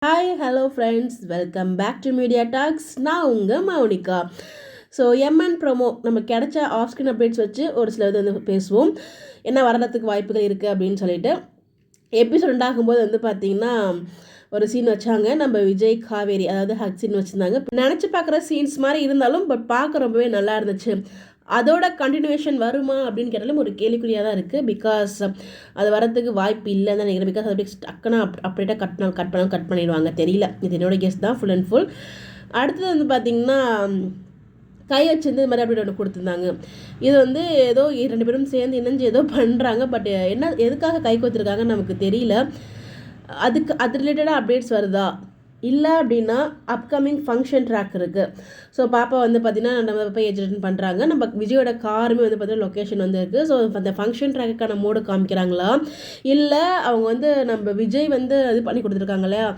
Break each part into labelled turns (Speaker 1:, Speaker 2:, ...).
Speaker 1: Hi hello friends, welcome back to media talks. நான் உங்கள் Mounika. So MN promo நம்ம கிடைச்ச ஆஃப் ஸ்க்ரீன் அப்டேட்ஸ் வச்சு ஒரு சில இது வந்து பேசுவோம். என்ன வர்றதுக்கு வாய்ப்புகள் இருக்குது அப்படின்னு சொல்லிட்டு எபிசோட் உண்டாகும்போது வந்து பார்த்திங்கன்னா ஒரு சீன் வச்சாங்க. நம்ம விஜய் காவேரி, அதாவது ஹக் சீன் வச்சுருந்தாங்க. நினச்சி பார்க்குற சீன்ஸ் மாதிரி இருந்தாலும் பட் பார்க்க ரொம்பவே நல்லா இருந்துச்சு. அதோட கண்டினியூஷன் வருமா அப்படின்னு கேட்டாலும் ஒரு கேள்விக்குறியாக தான் இருக்குது. பிகாஸ் அது வரத்துக்கு வாய்ப்பு இல்லைன்னு தான் நினைக்கிறேன். பிகாஸ் அப்படியே டக்குன்னு அப்படியே கட் பண்ணிடுவாங்க. தெரியல, இது என்னோட கெஸ் தான் ஃபுல் அண்ட் ஃபுல். அடுத்தது வந்து பார்த்திங்கன்னா கை வச்சிருந்து இது மாதிரி அப்படி ஒன்று கொடுத்துருந்தாங்க. இது வந்து ஏதோ 2 பேரும் சேர்ந்து இணைஞ்சு ஏதோ பண்ணுறாங்க. பட் என்ன எதுக்காக கை கோத்துருக்காங்கன்னு நமக்கு தெரியல. அது ரிலேட்டடாக அப்டேட்ஸ் வருதா இல்லை அப்படின்னா அப்கமிங் ஃபங்க்ஷன் ட்ராக் இருக்குது. ஸோ பாப்பா வந்து பார்த்திங்கன்னா நம்ம போய் ஏஜென்ட் பண்ணுறாங்க. நம்ம விஜயோட காருமே வந்து பார்த்திங்கன்னா லொக்கேஷன் வந்து இருக்குது. ஸோ அந்த ஃபங்க்ஷன் ட்ராக்குக்கான மோடு காமிக்கிறாங்களா, இல்லை அவங்க வந்து நம்ம விஜய் வந்து இது பண்ணி கொடுத்துருக்காங்க இல்லையா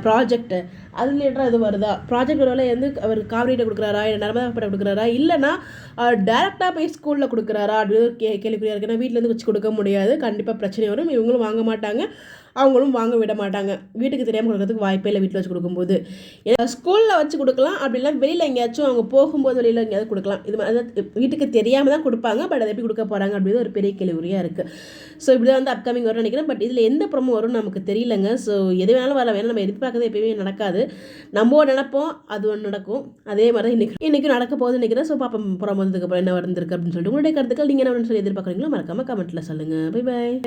Speaker 1: ப்ராஜெக்ட், அது ரிலேட்டடாக இது வருதா, ப்ராஜெக்ட் ஒரு வேலை வந்து அவர் காவிரிகிட்ட கொடுக்குறாரா, இல்லை நர்மதா பட்ட கொடுக்குறாரா, இல்லைனா டேரெக்டாக போய் ஸ்கூலில் கொடுக்குறாரா அப்படின்னு கேள்விக்குறியாக இருக்குது. ஏன்னா வீட்டிலேருந்து வச்சு கொடுக்க முடியாது, கண்டிப்பாக பிரச்சனை வரும். இவங்களும் வாங்க மாட்டாங்க, அவங்களும் வாங்க விட மாட்டாங்க. வீட்டுக்கு தெரியாமல் கொடுக்கறதுக்கு வாய்ப்பே இல்லை. வீட்டில் வச்சு கொடுக்கும்போது ஸ்கூலில் வச்சு கொடுக்கலாம், அப்படிலாம் வெளியில் எங்கேயாச்சும் அவங்க போகும்போது வெளியில் எங்கேயாவது கொடுக்கலாம். இது மாதிரி வீட்டுக்கு தெரியாமல் தான் கொடுப்பாங்க. பட் அதை எப்படி கொடுக்க போகிறாங்க அப்படின்னு ஒரு பெரிய கேள்விக்குறியாக இருக்குது. ஸோ இப்படி தான் வந்து அப்கமிங் வரும்னு நினைக்கிறேன். பட் இதில் எந்த ப்ரோமோ வரும்னு நமக்கு தெரியலங்க. ஸோ எது வேணாலும் வரலாம். வேணால் நம்ம எதிர்பார்க்கறது எப்பயுமே நடக்காது. நம்ம நினைப்போம், அது ஒன்று நடக்கும். அதே மாதிரி தான் இன்றைக்கும் நடக்க போகுதுன்னு நினைக்கிறேன். ஸோ பாப்பா ப்ரோமோ வந்ததுக்கப்புறம் என்ன வந்துருக்கு அப்படின்னு சொல்லிட்டு உங்களுடைய கருத்துக்கள் நீங்கள் என்ன சொல்லி எதிர்பார்க்குறீங்களோ மறக்காமல் கமெண்ட்டில் சொல்லுங்கள். Bye bye.